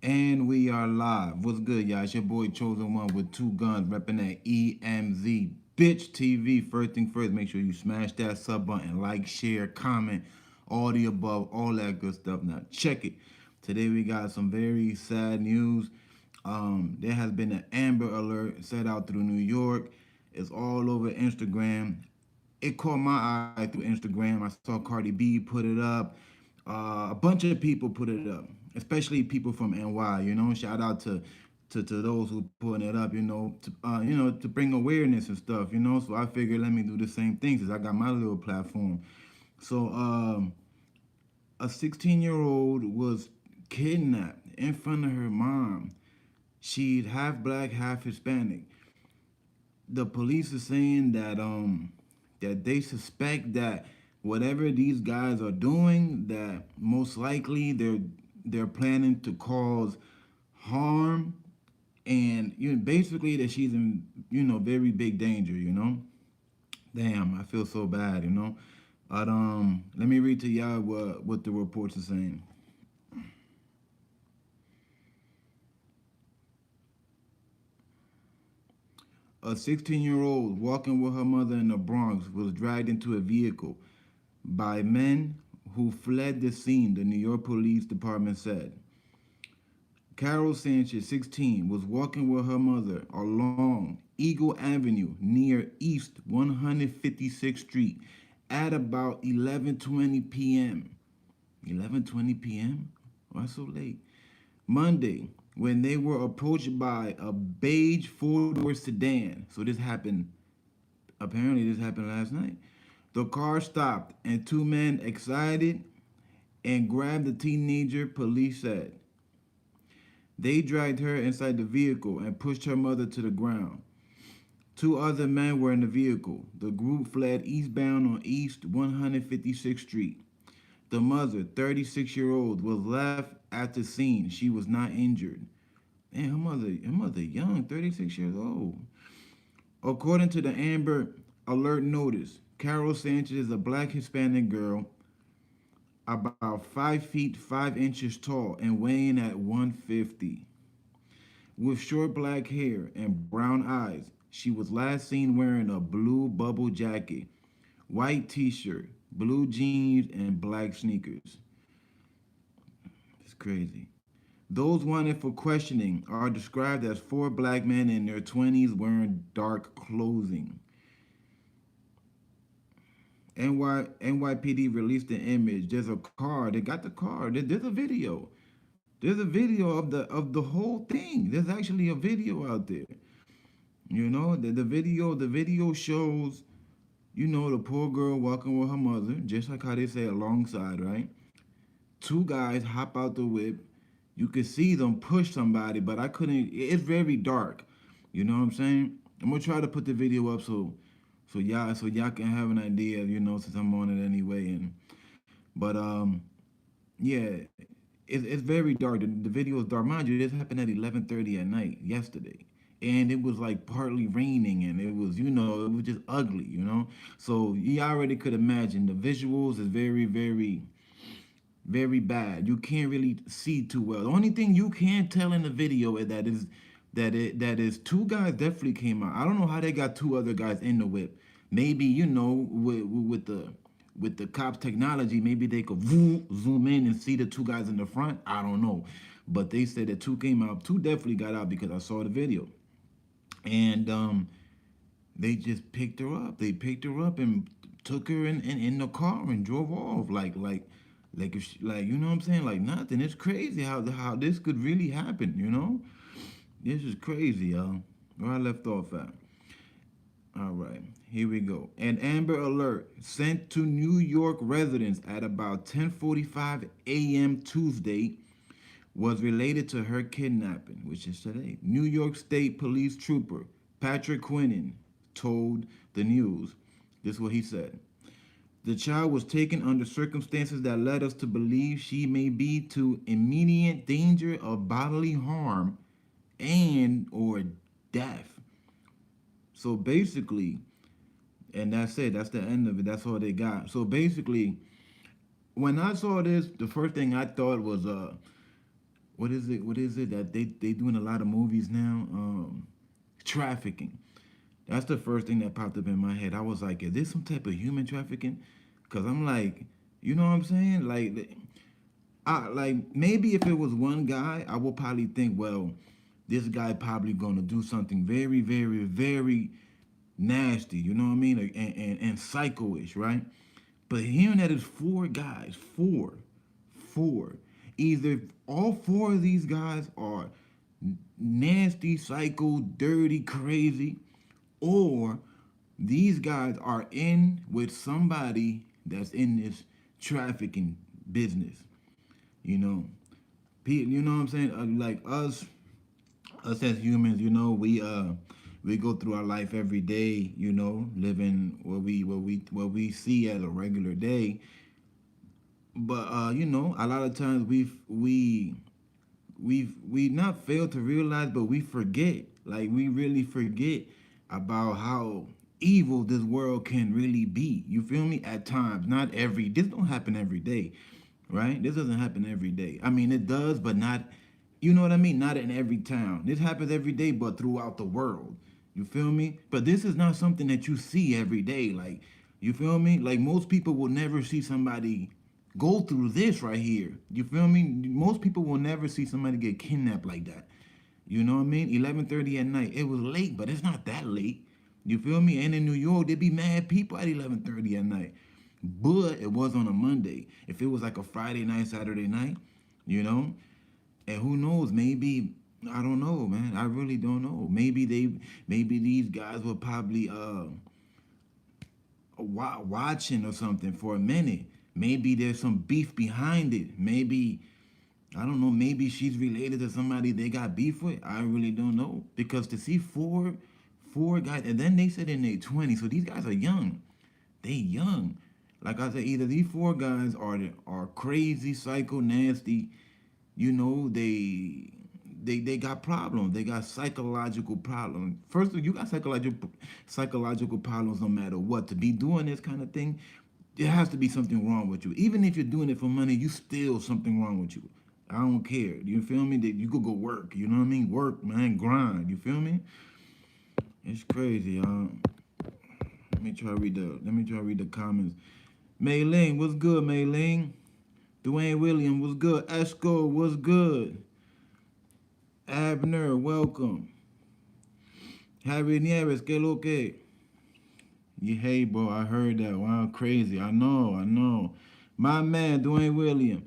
And we are live. What's good, y'all? It's your boy Chosen One with two guns, repping that EmZ Bitch TV. First thing first, make sure you smash that sub button, like, share, comment, all the above, all that good stuff. Now, check it. Today we got some very sad news. There has been an Amber Alert set out through New York. It's all over Instagram. It caught my eye through Instagram. I saw Cardi B put it up. A bunch of people put it up, especially people from NY. Shout out to those who putting it up. To bring awareness and stuff. So I figured let me do the same thing since I got my little platform. So a 16-year-old was kidnapped in front of her mom. She's half black, half Hispanic. The police are saying that they suspect that whatever these guys are doing, that most likely they're planning to cause harm, and basically that she's in very big danger. Damn, I feel so bad. But let me read to y'all what the reports are saying. A 16-year-old walking with her mother in the Bronx was dragged into a vehicle by men who fled the scene, the New York Police Department said. Karol Sanchez, 16, was walking with her mother along Eagle Avenue near East 156th Street at about 11:20 p.m. 11:20 p.m.? Why so late? Monday, when they were approached by a beige four-door sedan. So apparently this happened last night. The car stopped and two men excited and grabbed the teenager, police said. They dragged her inside the vehicle and pushed her mother to the ground. Two other men were in the vehicle. The group fled eastbound on East 156th Street. The mother, 36-year-old, was left at the scene. She was not injured. Man, her mother young, 36 years old. According to the Amber Alert notice, Karol Sanchez is a black Hispanic girl about 5 feet 5 inches tall and weighing at 150. With short black hair and brown eyes, she was last seen wearing a blue bubble jacket, white t-shirt, blue jeans, and black sneakers. It's crazy. Those wanted for questioning are described as four black men in their 20s wearing dark clothing. NYPD released the image. There's a car. They got the car. There's a video. There's a video of the whole thing. There's actually a video out there. The video shows, the poor girl walking with her mother, just like how they say alongside, right? Two guys hop out the whip. You could see them push somebody, but I couldn't. It's very dark. You know what I'm saying? I'm gonna try to put the video up so y'all can have an idea. Since I'm on it anyway. But yeah, it's very dark. The video is dark. Mind you, this happened at 11:30 at night yesterday. And it was like partly raining, and it was just ugly. So you already could imagine the visuals is very, very, very bad. You can't really see too well. The only thing you can tell in the video is that two guys definitely came out. I don't know how they got two other guys in the whip. Maybe with the cops technology, maybe they could zoom in and see the two guys in the front. I don't know, but they said that two came out. Two definitely got out because I saw the video, and they just picked her up. They picked her up and took her in the car and drove off like if she, like you know what I'm saying, like nothing. It's crazy how this could really happen. This is crazy, y'all. Where I left off at. All right, here we go. An Amber Alert sent to New York residents at about 10:45 a.m. Tuesday was related to her kidnapping, which is today. New York State Police Trooper Patrick Quinnen told the news. This is what he said. The child was taken under circumstances that led us to believe she may be to immediate danger of bodily harm and or death. So basically, and that's it. That's the end of it. That's all they got. So basically, when I saw this, the first thing I thought what is it? What is it that they doing a lot of movies now? Trafficking. That's the first thing that popped up in my head. I was like, is this some type of human trafficking? Cause I'm like, you know what I'm saying? Like maybe if it was one guy, I would probably think, well, this guy probably gonna do something very, very, very nasty. You know what I mean? And psycho-ish, right? But hearing that it's four guys, four. Either all four of these guys are nasty, psycho, dirty, crazy, or these guys are in with somebody that's in this trafficking business. You know, you know what I'm saying? Like us as humans, we go through our life every day. You know, living what we see as a regular day. But a lot of times we not fail to realize, but we forget. Like we really forget about how evil this world can really be. You feel me? At times, not every. This don't happen every day, right? This doesn't happen every day. I mean, it does, but not. You know what I mean? Not in every town. This happens every day, but throughout the world. You feel me? But this is not something that you see every day. Like, you feel me? Like most people will never see somebody go through this right here. You feel me? Most people will never see somebody get kidnapped like that. You know what I mean? 11:30 at night. It was late, but it's not that late. You feel me? And in New York, there be mad people at 11:30 at night. But it was on a Monday. If it was like a Friday night, Saturday night, you know, and who knows? Maybe I don't know, man. I really don't know. Maybe these guys were probably watching or something for a minute. Maybe there's some beef behind it. Maybe I don't know. Maybe she's related to somebody they got beef with. I really don't know because to see four guys, and then they said in their 20s, so these guys are young. They young. Like I said, either these four guys are crazy, psycho, nasty. You know, they got problems. They got psychological problems. First of all, you got psychological problems no matter what. To be doing this kind of thing, there has to be something wrong with you. Even if you're doing it for money, you still something wrong with you. I don't care. You feel me? That you could go work. You know what I mean? Work, man, grind. You feel me? It's crazy. Let me try to read the comments. Mayling, what's good, Mayling? Dwayne William, what's good? Esco, what's good? Abner, welcome. Harry Nieves, que lo que? Yeah, hey, bro, I heard that. Wow, crazy. I know. My man, Dwayne William.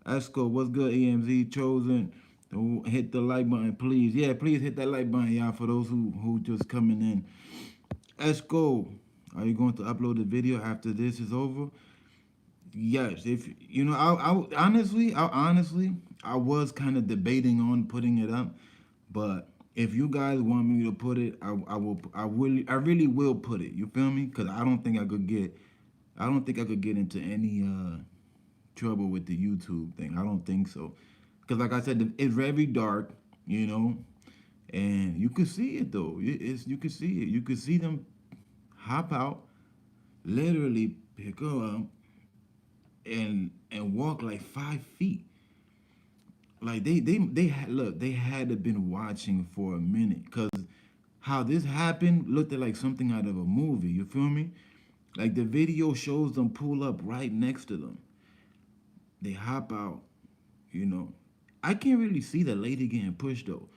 Esco, what's good? EMZ chosen. Hit the like button, please. Yeah, please hit that like button, y'all, for those who just coming in. Esco, are you going to upload the video after this is over? Yes. If you know, I was kind of debating on putting it up, but if you guys want me to put it, I really will put it. You feel me? Cause I don't think I could get into any trouble with the YouTube thing. I don't think so. Cause like I said, it's very dark, you know, and you can see it though. You can see it. You can see them hop out, literally pick her up, and walk like 5 feet. Like they had to been watching for a minute because how this happened looked like something out of a movie. You feel me? Like the video shows them pull up right next to them. They hop out. You know, I can't really see the lady getting pushed though.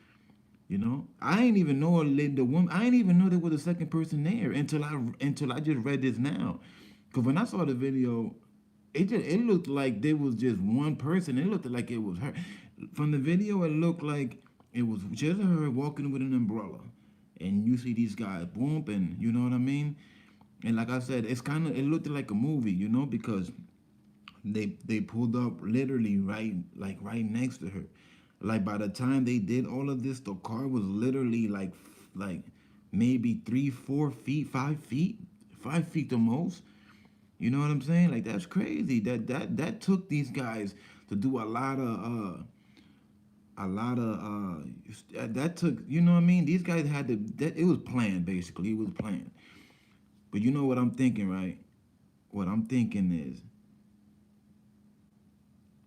You know, I ain't even know the woman. I ain't even know there was a second person there until I just read this now. Cause when I saw the video, it looked like there was just one person. It looked like it was her. From the video, it looked like it was just her walking with an umbrella, and you see these guys boom, and you know what I mean. And like I said, it looked like a movie, you know, because they pulled up literally right next to her. Like by the time they did all of this, the car was literally like maybe 3, 4 feet, 5 feet, 5 feet the most. You know what I'm saying? Like that's crazy. That took these guys to do that took, you know what I mean? These guys had to that it was planned basically. It was planned. But you know what I'm thinking, right? What I'm thinking is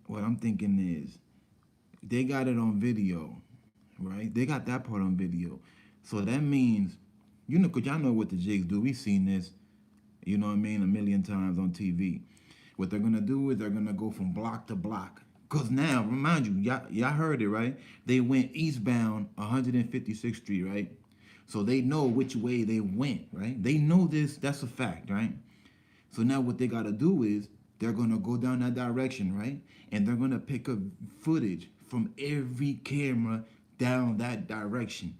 what I'm thinking is They got it on video, right? They got that part on video. So that means, you know, because y'all know what the jigs do. We seen this, you know what I mean, a million times on TV. What they're gonna do is they're gonna go from block to block. Cause now, remind you, y'all heard it, right? They went eastbound 156th Street, right? So they know which way they went, right? They know this, that's a fact, right? So now what they gotta do is they're gonna go down that direction, right? And they're gonna pick up footage from every camera down that direction.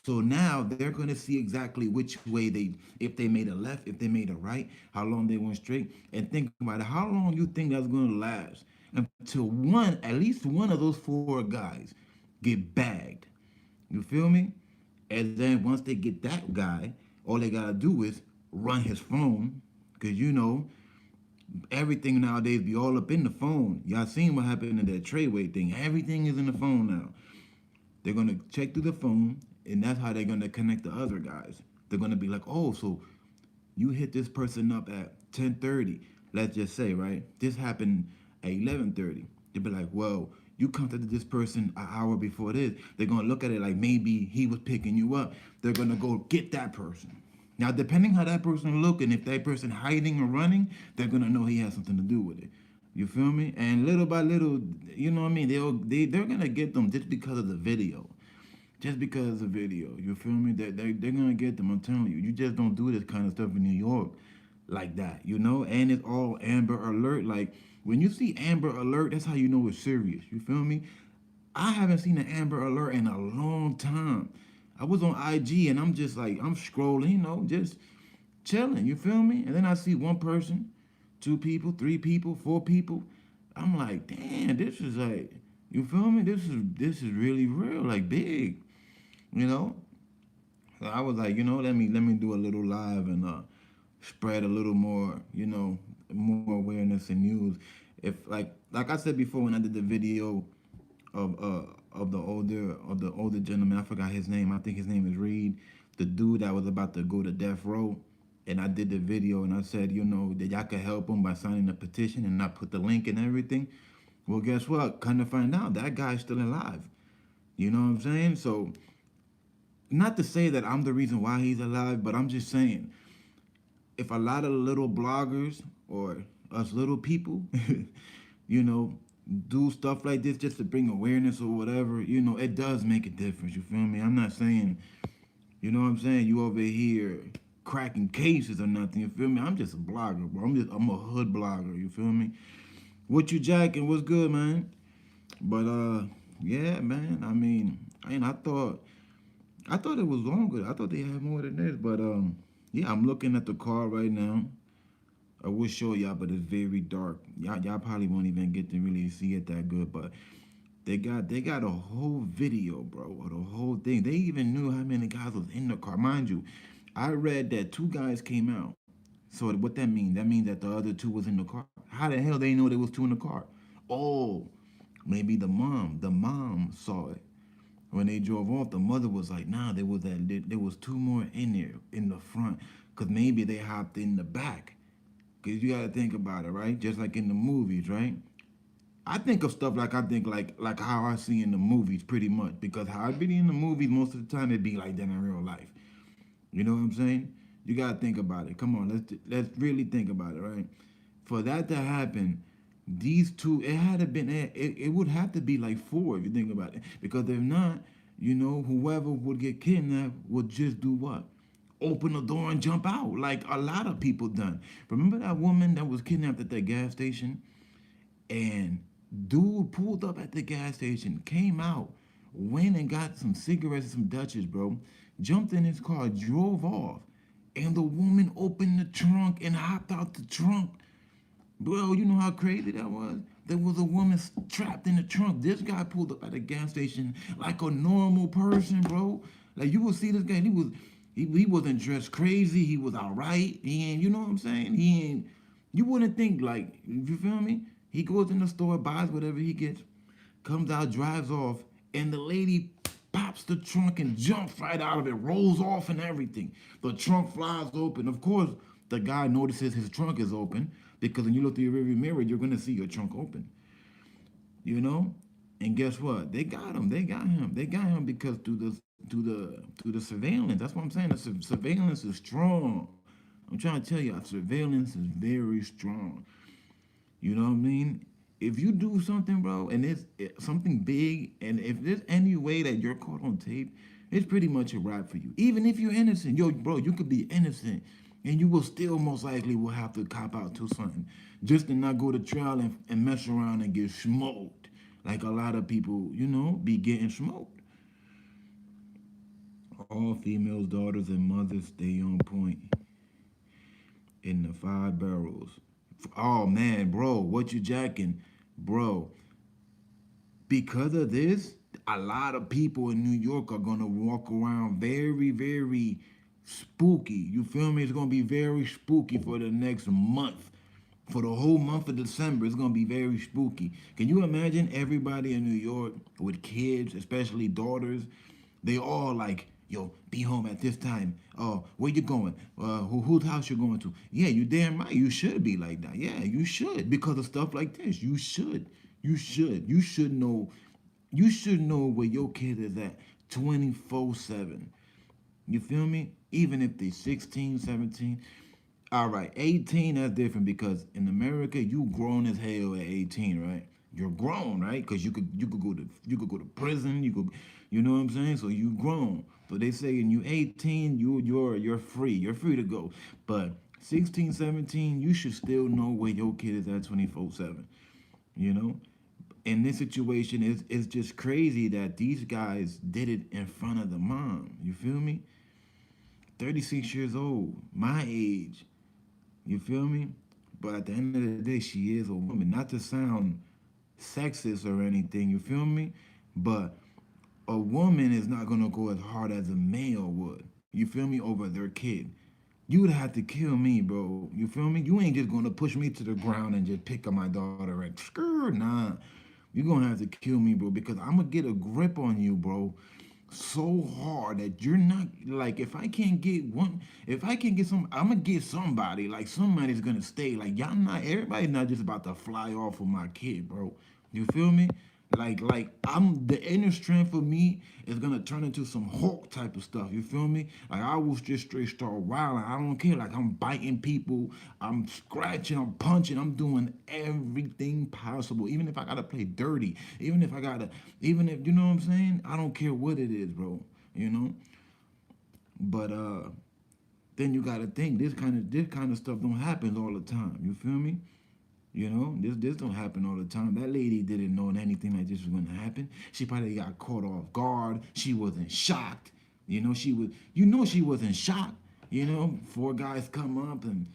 So now they're gonna see exactly which way if they made a left, if they made a right, how long they went straight, and think about it. How long you think that's gonna last until at least one of those four guys, get bagged? You feel me? And then once they get that guy, all they gotta do is run his phone, cause you know everything nowadays be all up in the phone. Y'all seen what happened in that Treyway thing? Everything is in the phone now. They're gonna check through the phone, and that's how they're gonna connect the other guys. They're gonna be like, oh, so you hit this person up at 10:30. Let's just say, right? This happened at 11:30. They'll be like, well, you contacted this person an hour before this. They're gonna look at it like maybe he was picking you up. They're gonna go get that person. Now, depending how that person look, and if that person hiding or running, they're gonna know he has something to do with it. You feel me? And little by little, you know what I mean? They're gonna get them just because of the video. Just because of the video. You feel me? They're gonna get them. I'm telling you. You just don't do this kind of stuff in New York like that, you know? And it's all Amber Alert. Like when you see Amber Alert, that's how you know it's serious. You feel me? I haven't seen an Amber Alert in a long time. I was on IG and I'm just like, I'm scrolling, you know, just chilling. You feel me? And then I see one person, two people, three people, four people. I'm like, damn, this is like, you feel me? This is really real, like big, you know. So I was like, you know, let me do a little live and spread a little more, you know, more awareness and news. If like I said before when I did the video of the older gentleman. I forgot his name. I think his name is Reed, the dude that was about to go to death row. And I did the video and I said, you know, that y'all could help him by signing a petition and not put the link and everything. Well, guess what? Kind of find out that guy's still alive. You know what I'm saying? So, not to say that I'm the reason why he's alive, but I'm just saying, if a lot of little bloggers or us little people, you know, do stuff like this just to bring awareness or whatever, you know, it does make a difference. You feel me? I'm not saying, you know what I'm saying, you over here cracking cases or nothing. You feel me? I'm just a blogger, bro. I'm a hood blogger. You feel me? What you jacking? What's good, man? But yeah, man. I thought it was longer. I thought they had more than this, but yeah, I'm looking at the car right now. I will show y'all, but it's very dark. Y'all probably won't even get to really see it that good, but they got a whole video, bro, or the whole thing. They even knew how many guys was in the car. Mind you, I read that two guys came out. So what that mean? That means that the other two was in the car. How the hell they know there was two in the car? Oh, maybe the mom saw it. When they drove off, the mother was like, nah, there was two more in there in the front. Cause maybe they hopped in the back. Cause you gotta think about it, right? Just like in the movies, right? I think of stuff like I think like how I see in the movies pretty much. Because how I be in the movies most of the time it be like that in real life. You know what I'm saying? You gotta think about it. Come on, let's really think about it, right? For that to happen, these two, it had to been it would have to be like four if you think about it. Because if not, you know, whoever would get kidnapped would just do what? Open the door and jump out, like a lot of people done. Remember that woman that was kidnapped at that gas station? And dude pulled up at the gas station, came out, went and got some cigarettes and some Dutchess, bro. Jumped in his car, drove off. And the woman opened the trunk and hopped out the trunk. Bro, you know how crazy that was? There was a woman trapped in the trunk. This guy pulled up at a gas station like a normal person, bro. Like you will see this guy, he wasn't dressed crazy. He was all right. He ain't, you know what I'm saying? He ain't. You wouldn't think like, you feel me? He goes in the store, buys whatever he gets, comes out, drives off, and the lady pops the trunk and jumps right out of it, rolls off and everything. The trunk flies open. Of course, the guy notices his trunk is open because when you look through your rearview mirror, you're gonna see your trunk open. You know? And guess what? They got him. They got him. They got him because through the surveillance. That's what I'm saying. The surveillance is strong. I'm trying to tell you, surveillance is very strong. You know what I mean? If you do something, bro, and something big, and if there's any way that you're caught on tape, it's pretty much a wrap for you. Even if you're innocent, yo, bro, you could be innocent, and you will still most likely will have to cop out to something just to not go to trial and mess around and get smoked, like a lot of people, be getting smoked. All females, daughters, and mothers stay on point in the 5 barrels. Oh man, bro, what you jacking, bro? Because of this, a lot of people in New York are gonna walk around very, very spooky. You feel me? It's gonna be very spooky for the next month. For the whole month of December, it's gonna be very spooky. Can you imagine everybody in New York with kids, especially daughters? They all like, yo, be home at this time. Oh, where you going? Whose house you going to? Yeah, you damn right. You should be like that. Yeah, you should because of stuff like this. You should. You should. You should know. You should know where your kid is at 24/7. You feel me? Even if they 16, 17. All right, 18, that's different because in America, you grown as hell at 18, right? You're grown, right? Because you could go to prison, you know what I'm saying? So you grown. So they say when you 18, you're free. You're free to go. But 16, 17, you should still know where your kid is at 24/7. You know? In this situation, it's just crazy that these guys did it in front of the mom. You feel me? 36 years old, my age. You feel me? But at the end of the day, she is a woman. Not to sound sexist or anything, you feel me? But a woman is not gonna go as hard as a male would. You feel me? Over their kid. You would have to kill me, bro. You feel me? You ain't just gonna push me to the ground and just pick up my daughter and skirt. Nah. You're gonna have to kill me, bro, because I'm gonna get a grip on you, bro, so hard that you're not like if I can get I'm gonna get somebody, like somebody's gonna stay. Like y'all not everybody's not just about to fly off with my kid, bro. You feel me? Like I'm the inner strength of me is gonna turn into some Hulk type of stuff. You feel me? Like I will just straight start wilding. I don't care. Like I'm biting people, I'm scratching, I'm punching, I'm doing everything possible. Even if I gotta play dirty, even if you know what I'm saying. I don't care what it is, bro. You know. But then you gotta think this kind of stuff don't happen all the time. You feel me? This don't happen all the time. That lady didn't know anything like this was gonna happen. She probably got caught off guard. She wasn't shocked. She wasn't shocked. 4 guys come up and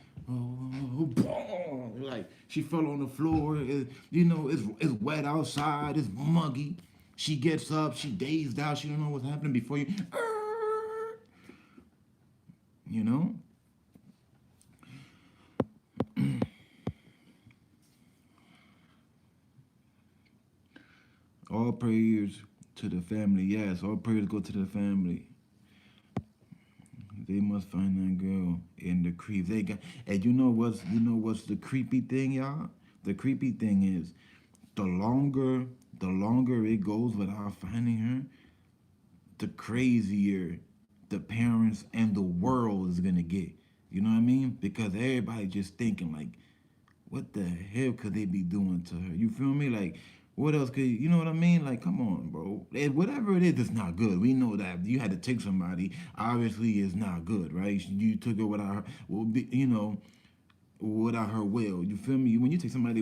like she fell on the floor. It's wet outside. It's muggy. She gets up. She dazed out. She don't know what's happening before you. You know. All prayers to the family. Yes, all prayers go to the family. They must find that girl in the creep. They got, and you know what's the creepy thing, y'all? The creepy thing is the longer it goes without finding her, the crazier the parents and the world is gonna get. You know what I mean? Because everybody just thinking like, what the hell could they be doing to her? You feel me? Like, what else could you know what I mean? Like, come on, bro. Whatever it is, it's not good. We know that you had to take somebody. Obviously, it's not good, right? You took it without her. Well, without her will. You feel me? When you take somebody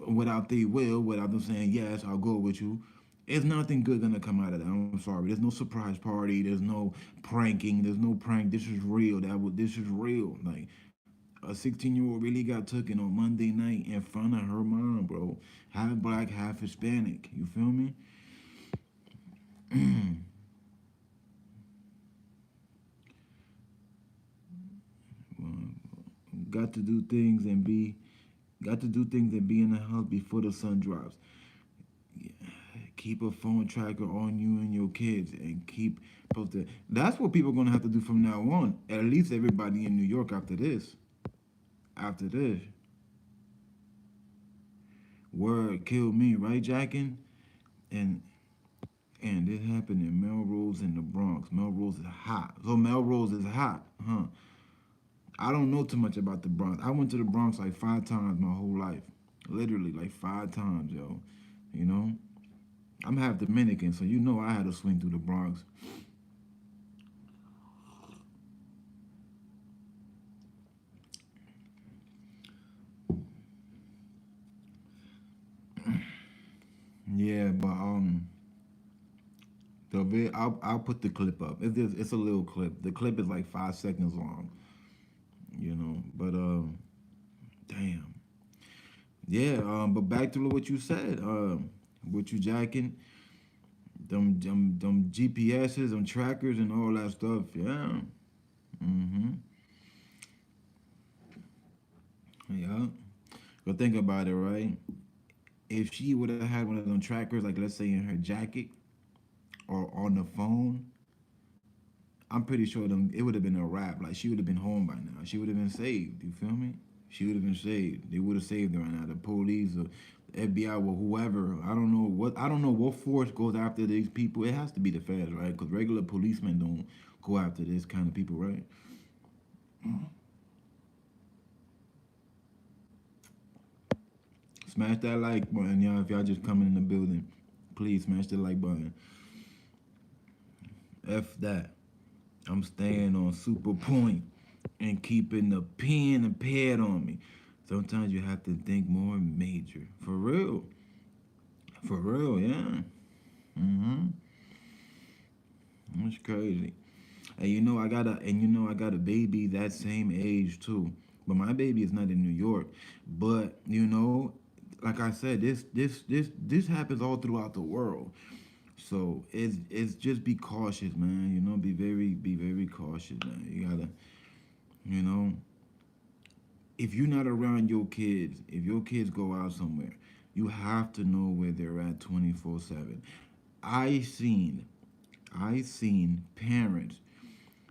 without their will, without them saying yes, I'll go with you. There's nothing good gonna come out of that. I'm sorry. There's no surprise party. There's no pranking. There's no prank. This is real. This is real. Like a 16-year-old really got taken on Monday night in front of her mom, bro. Half black, half Hispanic. You feel me? got to do things and be, got to do things and be in the house before the sun drops. Keep a phone tracker on you and your kids and keep posted. That's what people are gonna have to do from now on. At least everybody in New York after this. After this. Word killed me, right, Jackin? and and it happened in Melrose in the Bronx. Melrose is hot. So Melrose is hot, huh? I don't know too much about the Bronx. I went to the Bronx like 5 times my whole life. Literally like 5 times, yo. You know? I'm half Dominican, so you know I had to swing through the Bronx. Yeah, but I'll put the clip up. It's a little clip. The clip is like 5 seconds long, you know. But damn. Yeah, but back to what you said, what you jacking, them GPSs, them trackers, and all that stuff. Yeah, mm-hmm. Yeah. But think about it, right? If she would have had one of them trackers, like let's say in her jacket or on the phone, I'm pretty sure them it would have been a wrap. Like she would have been home by now. She would have been saved. You feel me? She would have been saved. They would have saved her right now. The police or the FBI or whoever. I don't know what. I don't know what force goes after these people. It has to be the feds, right? Because regular policemen don't go after this kind of people, right? Smash that like button, y'all. If y'all just coming in the building, please smash the like button. F that. I'm staying on super point and keeping the pen and pad on me. Sometimes you have to think more major. For real. For real, yeah. Mm-hmm. That's crazy. And I got a baby that same age too. But my baby is not in New York. But like I said, this happens all throughout the world. So it's just be cautious, man. Be very cautious, man. You gotta, you know, if you're not around your kids, if your kids go out somewhere, you have to know where they're at 24/7. I seen I seen parents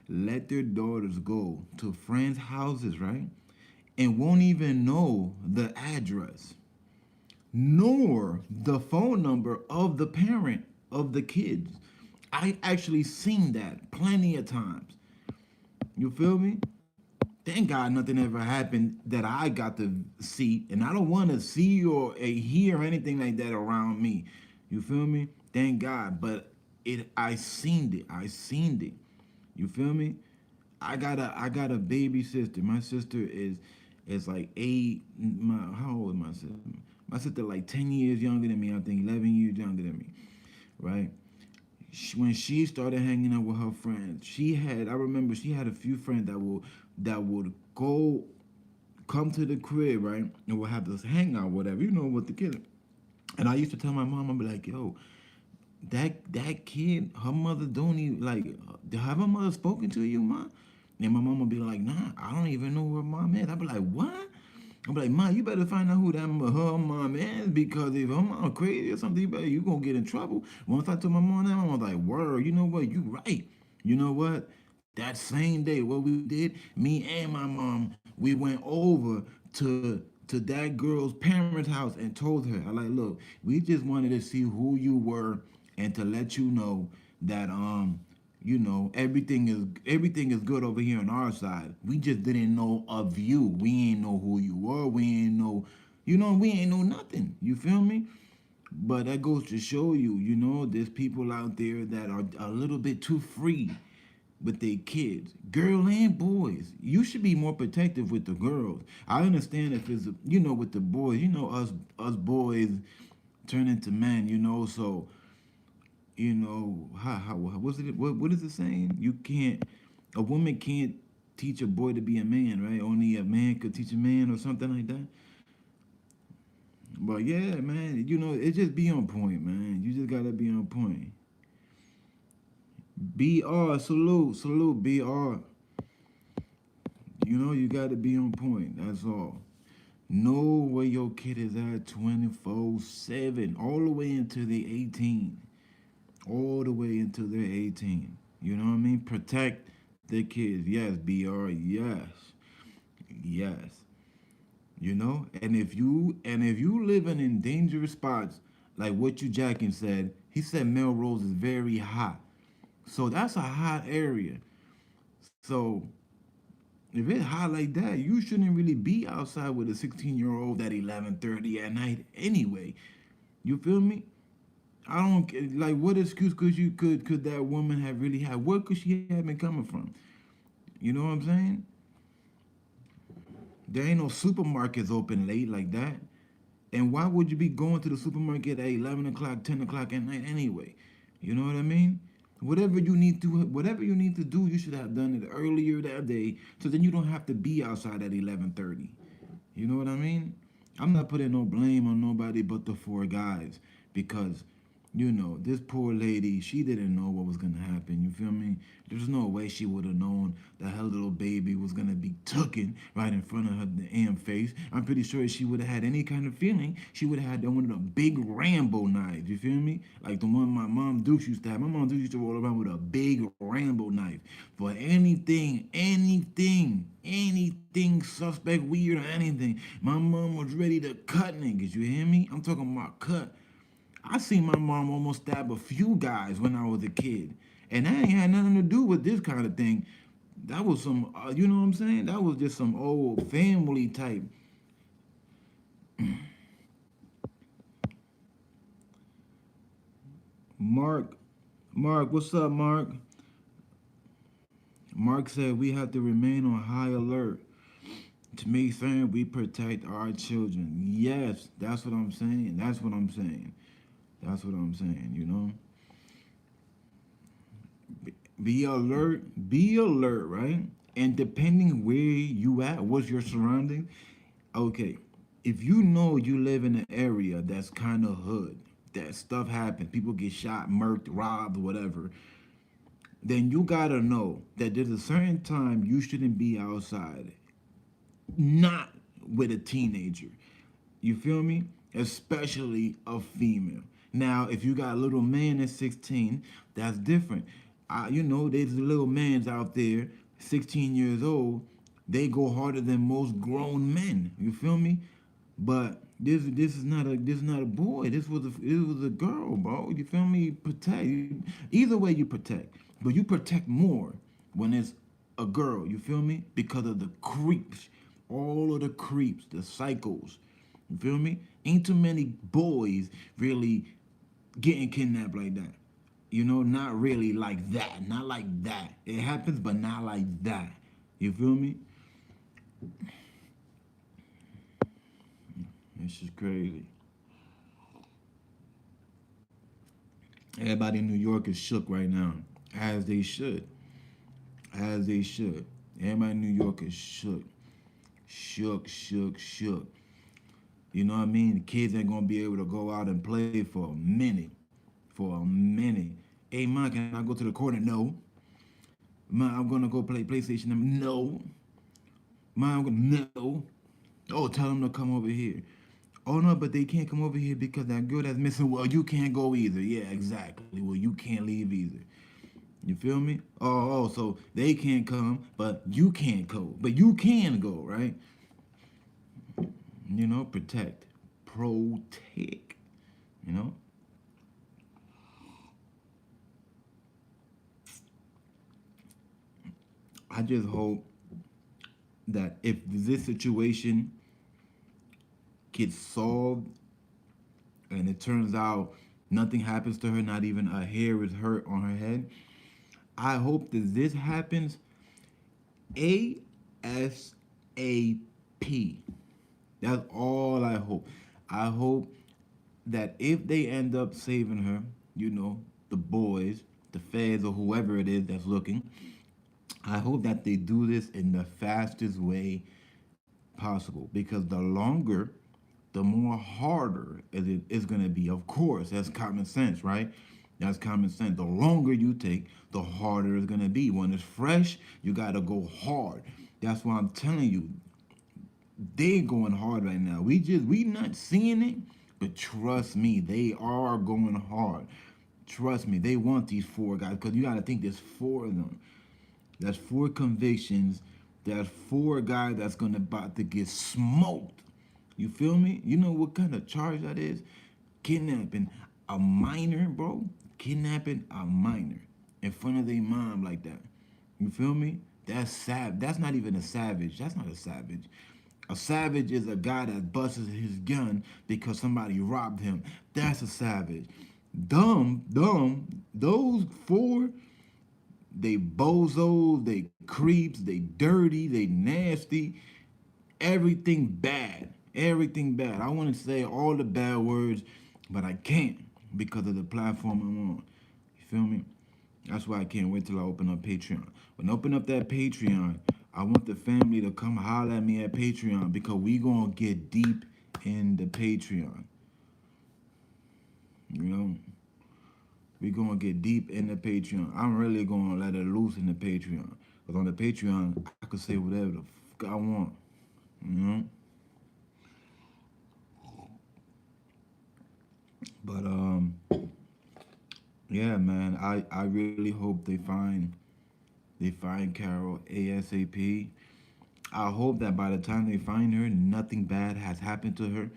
let their daughters go to friends' houses, right? And won't even know the address nor the phone number of the parent of the kids. I actually seen that plenty of times. You feel me? Thank God nothing ever happened that I got to see, and I don't want to see or hear anything like that around me. You feel me? Thank God, but I seen it. I seen it. You feel me? I got a baby sister. My sister is like 8. How old is my sister? My sister like 10 years younger than me. I think 11 years younger than me. Right? When she started hanging out with her friends, I remember she had a few friends that would go come to the crib, right, and we'll have this hangout, whatever, with the kid. And I used to tell my mom, I'd be like, yo, that kid, her mother don't even like. Have her mother spoken to you, ma? And my mom would be like, nah, I don't even know where mom is. I'd be like, what? I'm like, Ma, you better find out who her mom is because if her mom crazy or something, you gonna get in trouble. Once I told my mom that, my mom was like, word, you know what? You right. You know what? That same day, what we did, me and my mom, we went over to that girl's parents' house and told her, I like, look, we just wanted to see who you were and to let you know that everything is good over here on our side. We just didn't know of you. We ain't know who you were. We ain't know, we ain't know nothing. You feel me? But that goes to show you, there's people out there that are a little bit too free with their kids, girl and boys. You should be more protective with the girls. I understand if it's with the boys. Us boys turn into men. So how what's it? What is it saying? A woman can't teach a boy to be a man, right? Only a man could teach a man or something like that. But yeah, man, it just be on point, man. You just gotta be on point. BR, salute, BR. You gotta be on point. That's all. Know where your kid is at 24/7, all the way until they 18. All the way until they're 18. You know what I mean? Protect the kids. Yes, BR. Yes. Yes. And if you living in dangerous spots, like what you Jackin said, he said Melrose is very hot. So that's a hot area. So if it's hot like that, you shouldn't really be outside with a 16-year-old at 11:30 at night anyway. You feel me? I don't like what excuse could that woman have really had? Where could she have been coming from? You know what I'm saying? There ain't no supermarkets open late like that. And why would you be going to the supermarket at 11 o'clock, 10 o'clock at night anyway? You know what I mean? Whatever you need to do, you should have done it earlier that day, so then you don't have to be outside at 11:30. You know what I mean? I'm not putting no blame on nobody but the four guys because, this poor lady, she didn't know what was gonna happen. You feel me? There's no way she would have known that her little baby was gonna be taken right in front of her damn face. I'm pretty sure if she would have had any kind of feeling, she would have had one of the big Rambo knives. You feel me? Like the one my mom Dukes used to have. My mom Dukes used to roll around with a big Rambo knife for anything suspect, weird, or anything. My mom was ready to cut niggas. You hear me? I'm talking about cut. I seen my mom almost stab a few guys when I was a kid, and that ain't had nothing to do with this kind of thing. That was some, you know what I'm saying? That was just some old family type. Mark, Mark, what's up, Mark? Mark said we have to remain on high alert to make certain we protect our children. Yes, that's what I'm saying. That's what I'm saying. That's what I'm saying, be alert, right? And depending where you at, what's your surrounding, okay, if you know you live in an area that's kind of hood, that stuff happens, people get shot, murked, robbed, whatever, then you gotta know that there's a certain time you shouldn't be outside, not with a teenager. You feel me? Especially a female. Now, if you got a little man at 16, that's different. There's little mans out there, 16 years old. They go harder than most grown men. You feel me? But this is not a boy. This was a girl, bro. You feel me? Protect. Either way, you protect, but you protect more when it's a girl. You feel me? Because of the creeps, all of the creeps, the psychos. You feel me? Ain't too many boys really getting kidnapped like that. Not really like that. Not like that. It happens, but not like that. You feel me? This is crazy. Everybody in New York is shook right now, as they should. As they should. Everybody in New York is shook. Shook, shook, shook. You know what I mean? The kids ain't gonna be able to go out and play for a minute. For a minute. Hey, man, can I go to the corner? No. Man, I'm gonna go play PlayStation. No. Man, I'm gonna, no. Oh, tell them to come over here. Oh no, but they can't come over here because that girl that's missing. Well, you can't go either. Yeah, exactly. Well, you can't leave either. You feel me? So they can't come, but you can't go. But you can go, right? Protect. Protect. You know? I just hope that if this situation gets solved and it turns out nothing happens to her, not even a hair is hurt on her head, I hope that this happens ASAP. That's all I hope. I hope that if they end up saving her, the boys, the feds, or whoever it is that's looking, I hope that they do this in the fastest way possible because the longer, the more harder it is going to be. Of course, that's common sense, right? That's common sense. The longer you take, the harder it's going to be. When it's fresh, you got to go hard. That's why I'm telling you, they going hard right now. We not seeing it, but trust me, they are going hard. Trust me, they want these four guys because you got to think there's four of them. That's four convictions. That's four guys that's gonna about to get smoked. You feel me? You know what kind of charge that is? Kidnapping a minor, bro. Kidnapping a minor in front of their mom like that. You feel me? That's sad. That's not even a savage. That's not a savage. A savage is a guy that busts his gun because somebody robbed him. That's a savage. Dumb. Those four, they bozos, they creeps, they dirty, they nasty. Everything bad. Everything bad. I want to say all the bad words, but I can't because of the platform I'm on. You feel me? That's why I can't wait till I open up Patreon. When I open up that Patreon, I want the family to come holler at me at Patreon because we gonna get deep in the Patreon. You know, we gonna get deep in the Patreon. I'm really gonna let it loose in the Patreon. Cause on the Patreon, I could say whatever the fuck I want. You know. But yeah, man. I really hope they find Karol ASAP. I hope that by the time they find her, nothing bad has happened to her.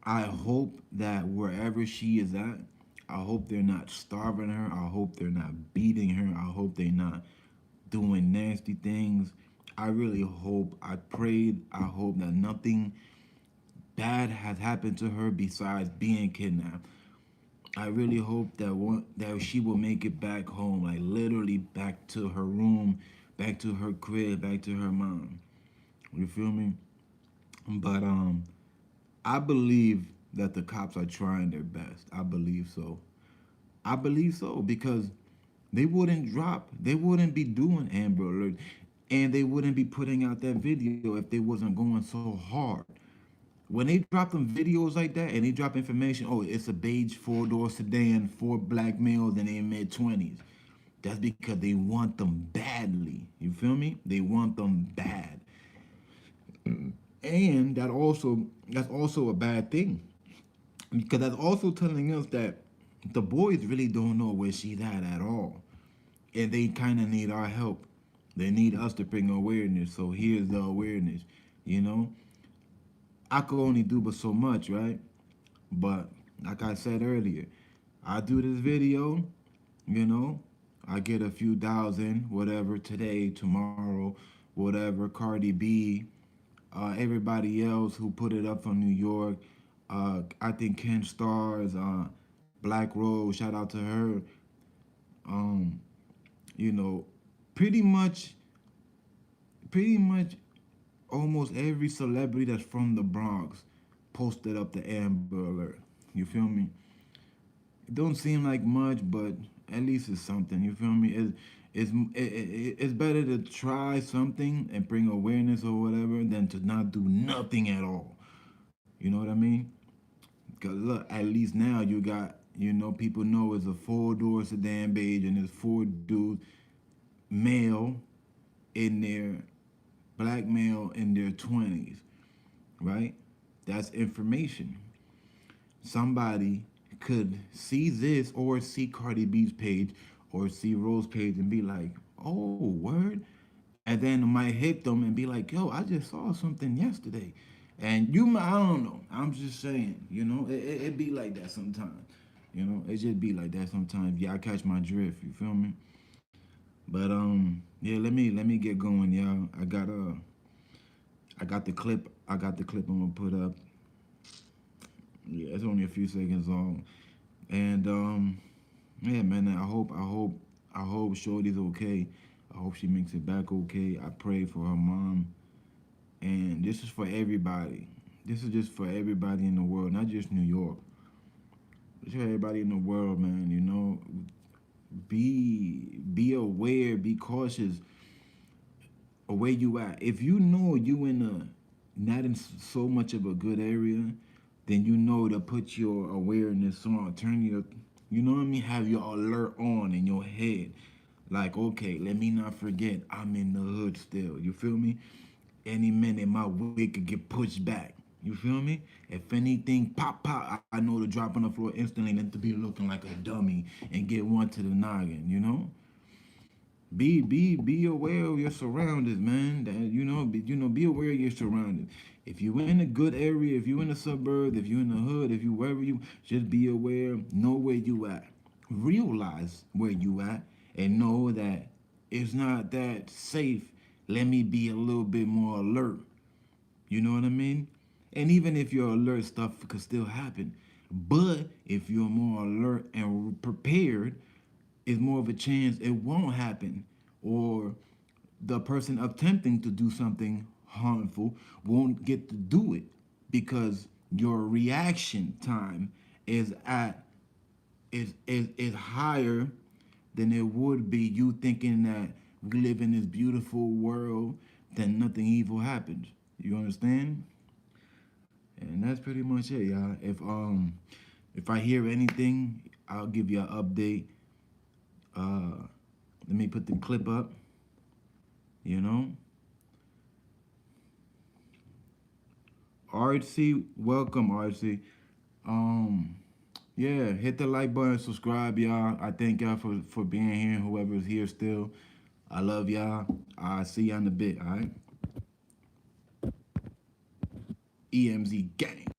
I hope that wherever she is at, I hope they're not starving her. I hope they're not beating her. I hope they're not doing nasty things. I really hope, I prayed, I hope that nothing bad has happened to her besides being kidnapped. I really hope that she will make it back home, like literally back to her room, back to her crib, back to her mom. You feel me? But I believe that the cops are trying their best. I believe so. I believe so because they wouldn't be doing Amber Alert, and they wouldn't be putting out that video if they wasn't going so hard. When they drop them videos like that and they drop information, oh, it's a beige four-door sedan, four black males in their mid-20s. That's because they want them badly. You feel me? They want them bad. And that's also a bad thing. Because that's also telling us that the boys really don't know where she's at all. And they kind of need our help. They need us to bring awareness. So here's the awareness. You know, I could only do but so much, right? But like I said earlier, I do this video, you know, I get a few thousand, whatever, today, tomorrow, whatever, Cardi B, everybody else who put it up from New York. I think Ken Stars, Black Rose, shout out to her. Um, you know, pretty much, pretty much almost every celebrity that's from the Bronx posted up the Amber Alert. You feel me? It don't seem like much, but at least it's something. You feel me? It's better to try something and bring awareness or whatever than to not do nothing at all. You know what I mean? Cause look, at least now you got, people know it's a four-door sedan beige and it's four dudes, male in their black male in their 20s, right? That's information. Somebody could see this or see Cardi B's page or see Rose page and be like, oh, word. And then it might hit them and be like, yo, I just saw something yesterday. And I don't know. I'm just saying, it be like that sometimes. It just be like that sometimes. Yeah, I catch my drift. You feel me? But yeah, let me get going, y'all. I got the clip. I got the clip I'm gonna put up. Yeah, it's only a few seconds long. And yeah, man, I hope Shorty's okay. I hope she makes it back okay. I pray for her mom. And this is for everybody. This is just for everybody in the world, not just New York. It's for everybody in the world, man. Be aware, be cautious of where you at. If you know you in a not in so much of a good area, then you know to put your awareness on, turn your, you know what I mean, have your alert on in your head. Like, okay, let me not forget I'm in the hood still. You feel me? Any minute my wig could get pushed back. You feel me? If anything pop, I know to drop on the floor instantly and to be looking like a dummy and get one to the noggin, Be aware of your surroundings, man. That be aware of your surroundings. If you're in a good area, if you're in the suburbs, if you're in the hood, if you wherever you, just be aware, know where you at, realize where you at, and know that it's not that safe. Let me be a little bit more alert. You know what I mean? And even if you're alert, stuff could still happen. But if you're more alert and prepared, it's more of a chance it won't happen. Or the person attempting to do something harmful won't get to do it because your reaction time is at is higher than it would be you thinking that we live in this beautiful world that nothing evil happens. You understand? And that's pretty much it, y'all. If I hear anything, I'll give you an update. Let me put the clip up, you know. RC, welcome RC. Um yeah, hit the like button, subscribe, y'all. I thank y'all for being here, whoever's here still. I love y'all. I'll see you on the bit, all right? EMZ gang.